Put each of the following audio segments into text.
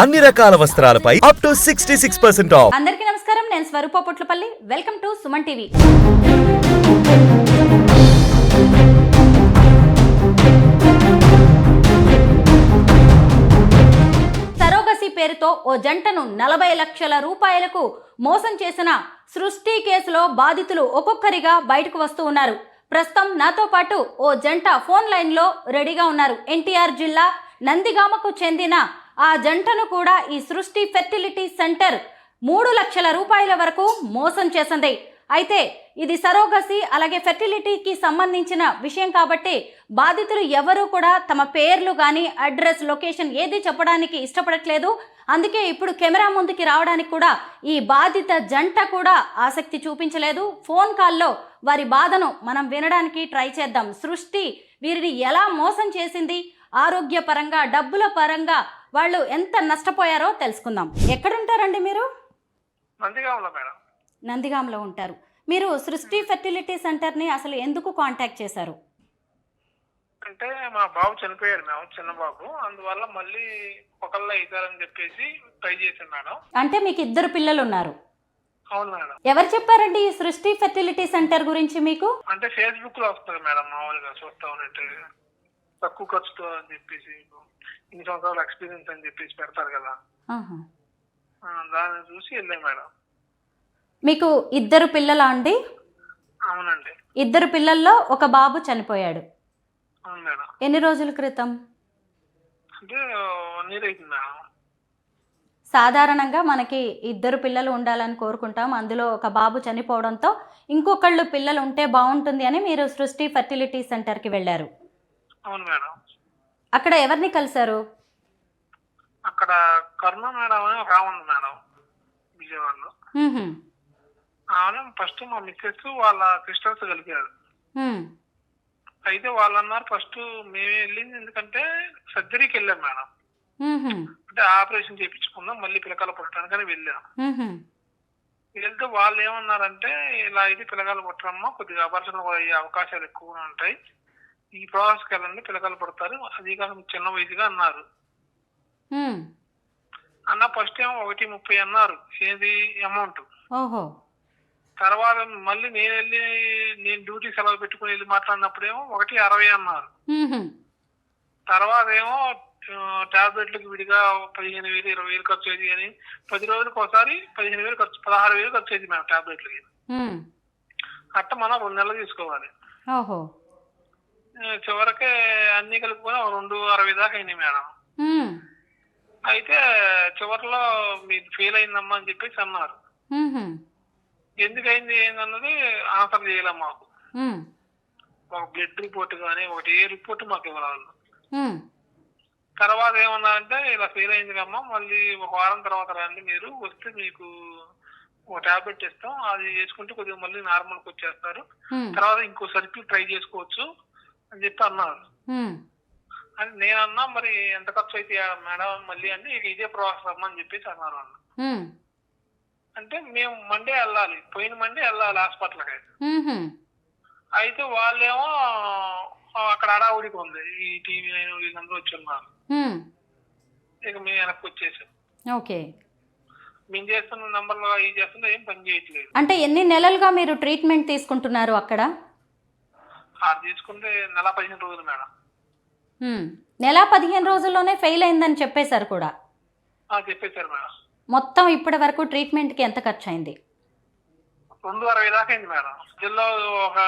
అన్ని రకాల వస్త్రాలపై up to 66% of. అందరికీ నమస్కారం, నేను Swaroopa Potlapalli. Welcome to Suman TV. Surrogacy పేరుతో ఓ జంటను 40 లక్షల రూపాయలకు మోసం చేసిన సృష్టి కేసులో బాధితులు ఒక్కొక్కరిగా బయటకు వస్తూ ఉన్నారు. ప్రస్తుతం నాతో పాటు ఓ జంట ఫోన్ లైన్లో రెడీగా ఉన్నారు. ఎన్టీఆర్ జిల్లా నందిగామకు చెందిన ఆ జంటను కూడా ఈ సృష్టి ఫెర్టిలిటీ సెంటర్ 3 లక్షల రూపాయల వరకు మోసం చేసింది. అయితే ఇది సరోగసి అలాగే ఫెర్టిలిటీకి సంబంధించిన విషయం కాబట్టి బాధితులు ఎవరు కూడా తమ పేర్లు కానీ అడ్రస్ లొకేషన్ ఏది చెప్పడానికి ఇష్టపడట్లేదు. అందుకే ఇప్పుడు కెమెరా ముందుకి రావడానికి కూడా ఈ బాధిత జంట కూడా ఆసక్తి చూపించలేదు. ఫోన్ కాల్లో వారి బాధను మనం వినడానికి ట్రై చేద్దాం. సృష్టి వీరిని ఎలా మోసం చేసింది, ఆరోగ్యపరంగా డబ్బుల పరంగా వాళ్ళు ఎంత నష్టపోయారో తెలుసుకుందాం. ఎక్కడుంటారండి మీరు? నందిగాంలో ఉంటారు. మీరు సృష్టి ఫెర్టిలిటీ సెంటర్ని అసలు ఎందుకు కాంటాక్ట్ చేశారు? అంటే మా బాబు చనిపోయాడు, మేము చిన్న బాబు, అందువల్ల మళ్ళీ ఒకళ్ళ ఇద్దారని చెప్పేసి ట్రై చేశాను మేడం. అంటే మీకు 2 పిల్లలు ఉన్నారు? అవును మేడం. ఎవరు చెప్పారండి ఈ సృష్టి ఫెర్టిలిటీ సెంటర్ గురించి మీకు? అంటే ఫేస్బుక్ లో వస్తుంది మేడం, మామూలుగా చూస్తా ఉన్నట్టు తక్కువ ఖర్చుతో అని చెప్పేసి, ఇన్ని సంవత్సరాల ఎక్స్పీరియన్స్ అని చెప్పేసి పెడతారు కదా, దాన్ని చూసి వెళ్ళాం మేడం. మీకు 2 పిల్లలా అండి? అవునండి. 2 పిల్లల్లో ఒక బాబు చనిపోయాడు. అవును మేడం. ఎన్ని రోజుల క్రితం? అంటే 1 year అవుతుంది మేడం. సాధారణంగా మనకి 2 పిల్లలు ఉండాలని కోరుకుంటాం. అందులో ఒక బాబు చనిపోవడంతో ఇంకొకళ్ళు పిల్లలు ఉంటే బాగుంటుంది అని మీరు సృష్టి ఫెర్టిలిటీ సెంటర్కి వెళ్ళారు. అవును మేడం. అక్కడ ఎవరిని కలిశారు? అక్కడ కరుణ మేడం అని ఒక ఉంది మేడం, విజయవాడలో. ఆమె ఫస్ట్ మా మిస్సెస్ వాళ్ళ సిస్టర్స్ కలిపారు. అయితే వాళ్ళు అన్నారు ఫస్ట్ మేము వెళ్ళింది ఎందుకంటే సర్జరీకి వెళ్ళాం మేడం. అంటే ఆపరేషన్ చేయించుకుందాం మళ్ళీ పిల్లకాయలు పుట్టడానికని వెళ్ళాం. వెళ్తే వాళ్ళు ఏమన్నారంటే ఇలా అయితే పిల్లకాయలు పుట్టరమ్మా, కొద్దిగా అపరేషన్ అయ్యే అవకాశాలు ఎక్కువగా ఉంటాయి, ఈ ప్రాసెస్కి వెళ్ళండి పిల్లకాయలు పుడతారు, అది కాక చిన్న వయసుగా అన్నారు. అన్న ఫస్ట్ ఏమో 1.30 అన్నారు ఏది అమౌంట్. తర్వాత మళ్ళీ నేను డ్యూటీ సెలవు పెట్టుకుని వెళ్ళి మాట్లాడినప్పుడేమో 1.60 అన్నారు. తర్వాత ఏమో టాబ్లెట్లకు విడిగా 15,000 20,000 ఖర్చు అయ్యేది అని 10 రోజులకు ఒకసారి 15,000 ఖర్చు 16,000 ఖర్చు అయ్యేది మేము టాబ్లెట్లకి. అట్ట మనం 2 నెలలు తీసుకోవాలి. చివరికి అన్ని కలుపుకొని 260 దాకా అయింది మేడం. అయితే చివరిలో మీరు ఫెయిల్ అయిందమ్మా అని చెప్పేసి అన్నారు. ఎందుకైంది ఏందన్నది ఆన్సర్ చేయలేం మాకు. ఒక బ్లడ్ రిపోర్ట్ కానీ ఒకటి ఏ రిపోర్ట్ మాకు ఇవ్వాలి. తర్వాత ఏమన్నారంటే ఇలా ఫెయిల్ అయింది కమ్మా, మళ్ళీ 1 వారం తర్వాత రండి, మీరు వస్తే మీకు ఒక టాబ్లెట్ ఇస్తాం, అది వేసుకుంటే కొద్దిగా మళ్ళీ నార్మల్కి వచ్చేస్తారు, తర్వాత ఇంకో సర్కిల్ ట్రై చేసుకోవచ్చు అని చెప్పి అన్నారు. అని నేనన్నా మరి ఎంత ఖర్చు అయితే మేడం మళ్ళీ అంటే ఇదే ప్రాసెస్ అమ్మా అని చెప్పేసి అన్నారు వాళ్ళు. అంటే మేము మండే వెళ్ళాలి, పోయిన మండే వెళ్ళాలి హాస్పిటల్కి. అయితే వాళ్ళేమో అక్కడ హడావుడికి ఉంది, ఈ టీవీ వీళ్ళందరూ వచ్చి ఉన్నారు. ఇక మేము వెనక్కి వచ్చేసాం. మేము చేస్తున్న నంబర్లో ఇది చేస్తున్నా ఏం పని చేయట్లేదు. అంటే ఎన్ని నెలలుగా మీరు ట్రీట్మెంట్ తీసుకుంటున్నారు అక్కడ? అది తీసుకుంటే నెల 15 రోజులు మేడం. నెల 15 రోజుల్లోనే ఫెయిల్ అయిందని చెప్పేశారు కూడా? చెప్పేశారు మేడం. మొత్తం ఇప్పటి వరకు ట్రీట్మెంట్కి ఎంత ఖర్చు అయింది? 260 దాకా అయింది మేడం. జిల్లా ఒక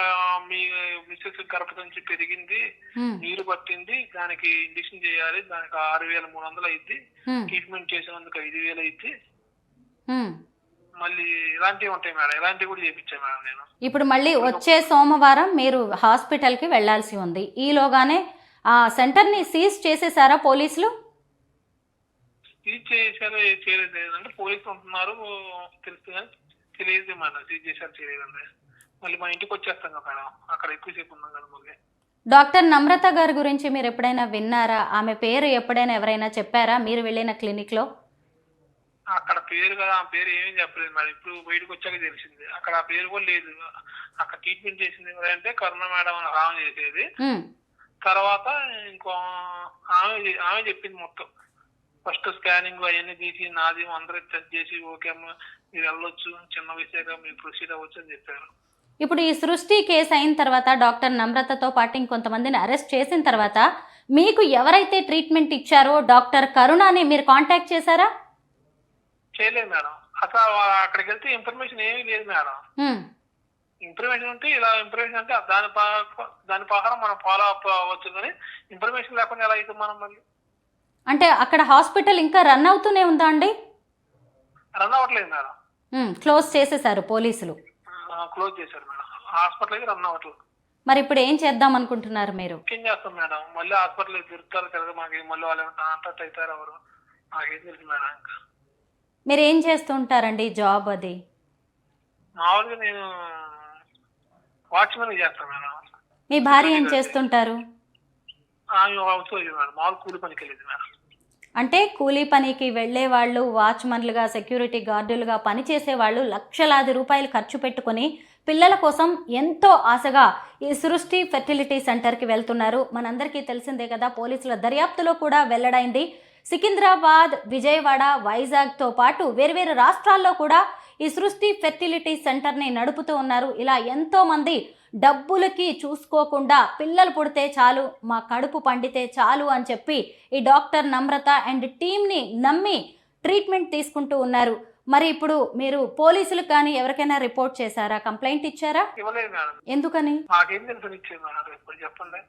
మీ మిస్సెస్ గర్భసంచి పెరిగింది, నీరు పట్టింది, దానికి ఇంజక్షన్ చేయాలి, దానికి 6,300 అయింది, ట్రీట్మెంట్ చేసినందుకు 5,000 అయింది, మళ్ళీ ఇలాంటివి ఉంటాయి మేడం. ఇలాంటివి కూడా చేయించాను మేడం నేను. ఇప్పుడు మళ్ళీ వచ్చే సోమవారం మీరు హాస్పిటల్కి వెళ్లాల్సి ఉంది. ఈలోగానే ఆ సెంటర్ని సీజ్ చేసేసారా పోలీసులు? సీజ్ చేశారు చేయలేదు అంటే పోలీసులు ఉంటున్నారు తెలుసు కానీ తెలియదు మేడం, సీజ్ చేశారు చేయలేదండి. మళ్ళీ మా ఇంటికి వచ్చేస్తాం కదా మేడం, అక్కడ ఎక్కువసేపు ఉన్నాం కదా. మళ్ళీ డాక్టర్ నమ్రత గారి గురించి మీరు ఎప్పుడైనా విన్నారా? ఆమె పేరు ఎప్పుడైనా ఎవరైనా చెప్పారా మీరు వెళ్ళిన క్లినిక్లో? అక్కడ పేరు కదా, ఆ పేరు ఏమీ చెప్పలేదు మేడం. ఇప్పుడు బయటకు వచ్చాక తెలిసింది, అక్కడ ఆ పేరు కూడా లేదు. అక్కడ ట్రీట్మెంట్ చేసింది ఎవరంటే కరుణ మేడం అని ఆమె చేసేది. తర్వాత ఇంకో ఆమె చెప్పింది మొత్తం. ఫస్ట్ స్కానింగ్ అవన్నీ తీసి నాది అందరూ టెస్ట్ చేసి ఓకే అమ్మా మీరు వెళ్ళొచ్చు, చిన్న వయసేగా మీరు ప్రొసీడ్ అవ్వచ్చు అని చెప్పారు. ఇప్పుడు ఈ సృష్టి కేసు అయిన తర్వాత డాక్టర్ నమ్రతతో పాటు ఇంకొంతమందిని అరెస్ట్ చేసిన తర్వాత మీకు ఎవరైతే ట్రీట్మెంట్ ఇచ్చారో డాక్టర్ కరుణని మీరు కాంటాక్ట్ చేశారా? చేయలేదు మేడం. అసలు అక్కడికి వెళ్తే ఇన్ఫర్మేషన్ ఏమీ లేదు మేడం. ఇన్ఫర్మేషన్ ఉంటే ఇలా ఇన్ఫర్మేషన్ అంటే దాని ప్రకారం మనం ఫాలో అప్ అవ్వచ్చు, కానీ ఇన్ఫర్మేషన్ లేకుండా ఎలా అవుతుంది మనం మళ్ళీ? అంటే అక్కడ హాస్పిటల్ ఇంకా రన్ అవుతూనే ఉందా అండి? రన్ అవ్వట్లేదు మేడం. క్లోజ్ చేసేసారు పోలీసులు. క్లోజ్ చేశారు మేడం. హాస్పిటల్ అయితే రన్ అవ్వట్లేదు. మరి ఇప్పుడు ఏం చేద్దాం అనుకుంటున్నారు మీరు? ఏం చేస్తాం మేడం, మళ్ళీ హాస్పిటల్ తిరుగుతారు కదా, మాకు మళ్ళీ వాళ్ళు కాంటాక్ట్ అవుతారు ఎవరు, మాకేం తెలుసు మేడం. ఇంకా మీరు ఏం చేస్తూ ఉంటారండి జాబ్? అది మామూలుగా నేను వాచ్మెన్ చేస్తాను మేడం. మీ భార్య ఏం చేస్తుంటారు? ఆమె హౌస్ వైఫ్ మేడం, మామూలు కూలి పనికి వెళ్ళేది మేడం. అంటే కూలీ పనికి వెళ్ళే వాళ్ళు, వాచ్మన్లుగా, సెక్యూరిటీ గార్డులుగా పనిచేసే వాళ్ళు లక్షలాది రూపాయలు ఖర్చు పెట్టుకొని పిల్లల కోసం ఎంతో ఆశగా ఈ సృష్టి ఫెర్టిలిటీ సెంటర్కి వెళ్తున్నారు. మనందరికీ తెలిసిందే కదా, పోలీసుల దర్యాప్తులో కూడా వెల్లడైంది. సికింద్రాబాద్, విజయవాడ, వైజాగ్తో పాటు వేర్వేరు రాష్ట్రాల్లో కూడా ఈ సృష్టి ఫెర్టిలిటీ సెంటర్ని నడుపుతూ ఉన్నారు. ఇలా ఎంతోమంది డబ్బులకి చూసుకోకుండా పిల్లలు పుడితే చాలు, మా కడుపు పండితే చాలు అని చెప్పి ఈ డాక్టర్ నమ్రత అండ్ టీమ్ని నమ్మి ట్రీట్మెంట్ తీసుకుంటూ ఉన్నారు. మరి ఇప్పుడు మీరు పోలీసులకు కానీ ఎవరికైనా రిపోర్ట్ చేశారా, కంప్లైంట్ ఇచ్చారా? ఇవ్వలేదు మేడం. ఎందుకని? మాకేం తెలుసు ఇచ్చేది మేడం, ఇప్పుడు చెప్పండి.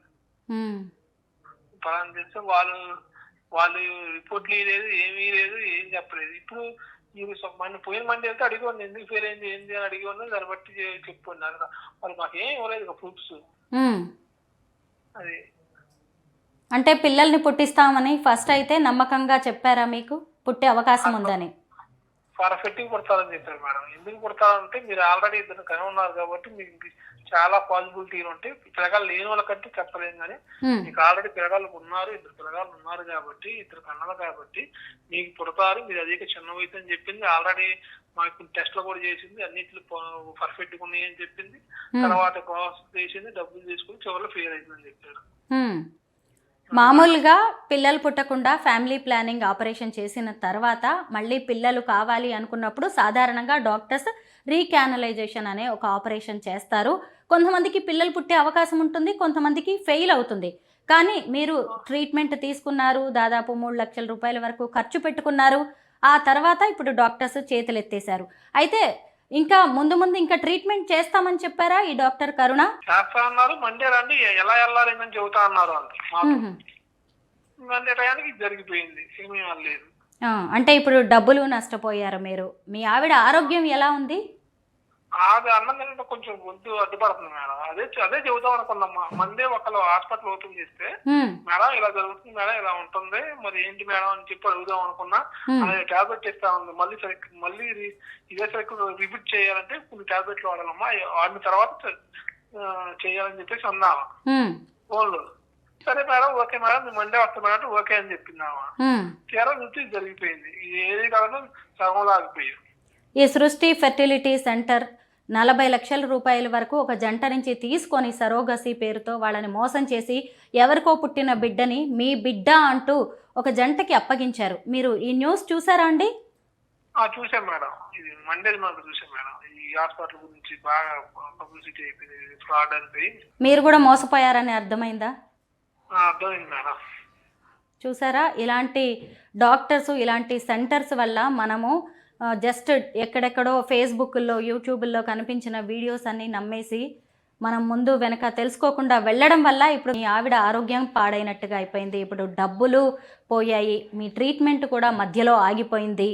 పలానా తెలిస్తే వాళ్ళు రిపోర్ట్లు లేదు, ఏమీ లేదు, ఏం చెప్పలేదు. ఇప్పుడు మన పోయిన మంది వెళ్తే అడిగి ఎందుకు ఫెయిల్ అయింది ఏంటి అని అడిగి ఉన్నా, దాన్ని బట్టి చెప్పుకున్నారు. వాళ్ళు మాకేం ఇవ్వలేదు ప్రూఫ్స్. అది అంటే పిల్లల్ని పుట్టిస్తామని ఫస్ట్ అయితే నమ్మకంగా చెప్పారా మీకు పుట్టే అవకాశం ఉందని? పర్ఫెక్ట్గా పుడతారని చెప్పారు మేడం. ఎందుకు పుడతారంటే మీరు ఆల్రెడీ ఇద్దరు కని ఉన్నారు కాబట్టి మీకు చాలా పాసిబిలిటీలు ఉంటాయి. పిల్లగాళ్ళు లేని వాళ్ళకంటే చెప్పలేము, కానీ మీకు ఆల్రెడీ పిల్లగాళ్ళు ఉన్నారు, ఇద్దరు పిల్లగాళ్ళు ఉన్నారు కాబట్టి, ఇద్దరు కన్నలు కాబట్టి మీకు పుడతారు. మీరు అదే చిన్న వయసు అని చెప్పింది. ఆల్రెడీ మాకు టెస్ట్లు కూడా చేసింది, అన్నిట్లు పర్ఫెక్ట్ గా ఉన్నాయని చెప్పింది. తర్వాత ప్రాసెస్ చేసింది, డబ్బులు తీసుకుని చివరిలో ఫెయిల్ అయిందని చెప్పారు. మామూలుగా పిల్లలు పుట్టకుండా ఫ్యామిలీ ప్లానింగ్ ఆపరేషన్ చేసిన తర్వాత మళ్ళీ పిల్లలు కావాలి అనుకున్నప్పుడు సాధారణంగా డాక్టర్స్ రీకానలైజేషన్ అనే ఒక ఆపరేషన్ చేస్తారు. కొంతమందికి పిల్లలు పుట్టే అవకాశం ఉంటుంది, కొంతమందికి ఫెయిల్ అవుతుంది. కానీ మీరు ట్రీట్మెంట్ తీసుకున్నారు, దాదాపు 3 లక్షల రూపాయల వరకు ఖర్చు పెట్టుకున్నారు. ఆ తర్వాత ఇప్పుడు డాక్టర్స్ చేతులు ఎత్తేశారు. అయితే ఇంకా ముందు ఇంకా ట్రీట్మెంట్ చేస్తామని చెప్పారా ఈ డాక్టర్ కరుణ? చేస్తా అన్నారు. మండే రండి, ఎలా వెళ్ళాలి అని చెబుతా అన్నారు వాళ్ళు. మండే టయానికి జరిగిపోయింది, ఏమీ లేదు. అంటే ఇప్పుడు డబ్బులు నష్టపోయారు మీరు. మీ ఆవిడ ఆరోగ్యం ఎలా ఉంది? అది అన్నం తింటే కొంచెం గొంతు అడ్డుపడుతుంది మేడం. అదే చెబుతాం అనుకున్నామ్మా. మందే ఒకళ్ళు హాస్పిటల్ ఓపెన్ చేస్తే మేడం ఇలా జరుగుతుంది మేడం, ఇలా ఉంటుంది, మరి ఏంటి మేడం అని చెప్పి అడుగుదాం అనుకున్నా. అదే టాబ్లెట్ ఇస్తా ఉంది, మళ్ళీ ఇదే సైకిల్ రిపీట్ చేయాలంటే కొన్ని టాబ్లెట్లు వాడాలమ్మా, వాడిన తర్వాత చేయాలని చెప్పేసి అన్నావా ఫోన్లో. సరే మేడం, ఓకే మేడం, మీ మండే వస్తా మేడం ఓకే అని చెప్పిందామా. తీరా చూస్తే జరిగిపోయింది. ఏది కాదు సగంలో ఆగిపోయారు. ఈ సృష్టి ఫెర్టిలిటీ సెంటర్ 40 లక్షల రూపాయల వరకు ఒక జంట నుంచి తీసుకొని సరోగసి పేరుతో వాళ్ళని మోసం చేసి ఎవరికో పుట్టిన బిడ్డని మీ బిడ్డ అంటూ ఒక జంటకి అప్పగించారు. మీరు ఈ న్యూస్ చూసారా అండి? చూసాం మేడం. ఇది మండే చూసాం మేడం. ఈ హాస్పిటల్ గురించి బాగా పబ్లిసిటీ అయిపోయింది, ఫ్రాడ్ అని. మీరు కూడా మోసపోయారని అర్థమైందా? అర్థమైంది మేడం. చూసారా, ఇలాంటి డాక్టర్స్, ఇలాంటి సెంటర్స్ వల్ల మనము జస్ట్ ఎక్కడెక్కడో ఫేస్బుక్లో, యూట్యూబ్లో కనిపించిన వీడియోస్ అన్నీ నమ్మేసి మనం ముందు వెనక తెలుసుకోకుండా వెళ్ళడం వల్ల ఇప్పుడు మీ ఆవిడ ఆరోగ్యం పాడైనట్టుగా అయిపోయింది. ఇప్పుడు డబ్బులు పోయాయి, మీ ట్రీట్మెంట్ కూడా మధ్యలో ఆగిపోయింది.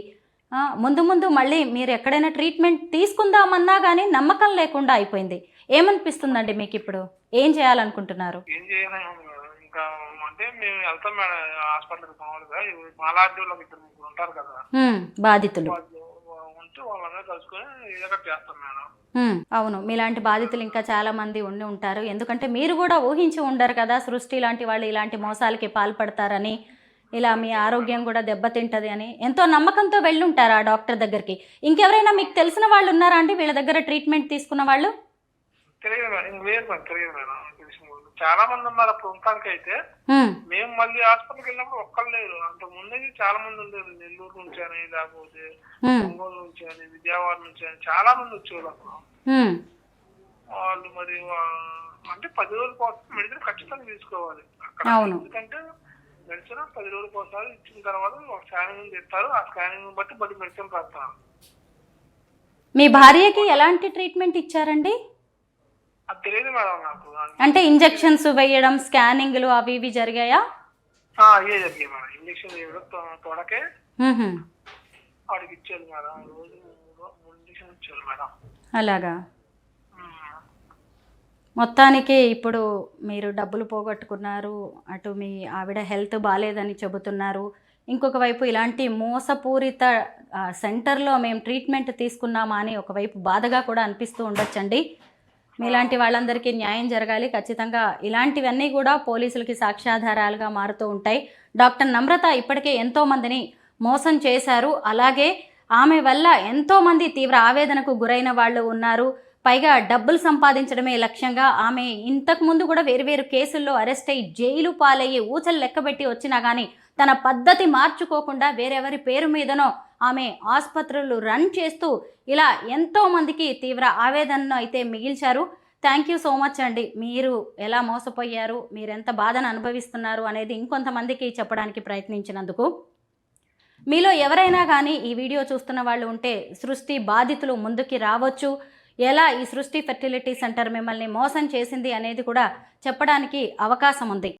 ముందు మళ్ళీ మీరు ఎక్కడైనా ట్రీట్మెంట్ తీసుకుందామన్నా కానీ నమ్మకం లేకుండా అయిపోయింది. ఏమనిపిస్తుందండి మీకు ఇప్పుడు? ఏం చేయాలనుకుంటున్నారు? ఇంకా అంటే మేము వెళ్తాం మేడం హాస్పిటల్కి. మామూలుగా మాలాంటి వాళ్ళకి 2-3 ఉంటారు కదా బాధితులు, ఉంటే వాళ్ళందరూ కలుసుకొని ఏదో చేస్తాం మేడం. అవును, మీలాంటి బాధితులు ఇంకా చాలా మంది ఉండి ఉంటారు. ఎందుకంటే మీరు కూడా ఊహించి ఉండరు కదా సృష్టి లాంటి వాళ్ళు ఇలాంటి మోసాలకి పాల్పడతారని, ఇలా మీ ఆరోగ్యం కూడా దెబ్బతింటది అని. ఎంతో నమ్మకంతో వెళ్ళుంటారు ఆ డాక్టర్ దగ్గరికి. ఇంకెవరైనా మీకు తెలిసిన వాళ్ళు ఉన్నారా అండి వీళ్ళ దగ్గర ట్రీట్మెంట్ తీసుకున్న వాళ్ళు? తెలియదు మేడం, తెలియదు మేడం. చాలా మంది ఉన్నారు అప్పుడు ఉండటానికైతే. ఉమ్, మేము మళ్ళీ హాస్పిటల్కి వెళ్ళినప్పుడు ఒక్కళ్ళు లేరు. అంత ముందు చాలా మంది ఉండేది. నెల్లూరు నుంచి అని, లేకపోతే ఉమ్, ఒంగోలు నుంచి అని, విజయవాడ నుంచి అని చాలా మంది వచ్చేవాళ్ళు అప్పుడు. ఉమ్, వాళ్ళు మరి అంటే 10 రోజులకు ఒకసారి మెడిసిన్ ఖచ్చితంగా తీసుకోవాలి అక్కడ. అవును. ఎందుకంటే మెడిసిన్ 10 రోజులకు ఒకసారి ఇచ్చిన తర్వాత ఒక స్కానింగ్ తెస్తారు. ఆ స్కానింగ్ బట్టి మళ్ళీ మెడిసిన్ రాస్తారు. మీ భార్యకి ఎలాంటి ట్రీట్మెంట్ ఇచ్చారండి? అది తెలియదు మేడం నాకు. అంటే ఇంజెక్షన్స్ వేయడం, స్కానింగ్లు అవి ఇవి జరిగాయా? అయ్యే జరిగాయి మేడం. ఇంజక్షన్ వేయడం తోడకే ఉహుం, వాడికి ఇచ్చారు మేడం. రోజు 3 ఇంజక్షన్ ఇచ్చారు మేడం. అలాగా. మొత్తానికి ఇప్పుడు మీరు డబ్బులు పోగొట్టుకున్నారు, అటు మీ ఆవిడ హెల్త్ బాగాలేదని చెబుతున్నారు, ఇంకొక వైపు ఇలాంటి మోసపూరిత సెంటర్లో మేము ట్రీట్మెంట్ తీసుకున్నామా అని ఒకవైపు బాధగా కూడా అనిపిస్తూ ఉండొచ్చండి. మీలాంటి వాళ్ళందరికీ న్యాయం జరగాలి. ఖచ్చితంగా ఇలాంటివన్నీ కూడా పోలీసులకి సాక్ష్యాధారాలుగా మారుతూ ఉంటాయి. డాక్టర్ నమ్రత ఇప్పటికే ఎంతోమందిని మోసం చేశారు. అలాగే ఆమె వల్ల ఎంతోమంది తీవ్ర ఆవేదనకు గురైన వాళ్ళు ఉన్నారు. పైగా డబ్బులు సంపాదించడమే లక్ష్యంగా ఆమె ఇంతకుముందు కూడా వేరు కేసుల్లో అరెస్ట్ అయ్యి జైలు పాలయ్యి ఊచలు లెక్కబెట్టి వచ్చినా కానీ తన పద్ధతి మార్చుకోకుండా వేరెవరి పేరు మీదనో ఆమె ఆసుపత్రులు రన్ చేస్తూ ఇలా ఎంతోమందికి తీవ్ర ఆవేదనను అయితే మిగిల్చారు. థ్యాంక్ యూ సో మచ్ అండి. మీరు ఎలా మోసపోయారు, మీరెంత బాధను అనుభవిస్తున్నారు అనేది ఇంకొంతమందికి చెప్పడానికి ప్రయత్నించినందుకు. మీలో ఎవరైనా కానీ ఈ వీడియో చూస్తున్న వాళ్ళు ఉంటే సృష్టి బాధితులు ముందుకి రావచ్చు. ఎలా ఈ సృష్టి ఫెర్టిలిటీ సెంటర్ మిమ్మల్ని మోసం చేసింది అనేది కూడా చెప్పడానికి అవకాశం ఉంది.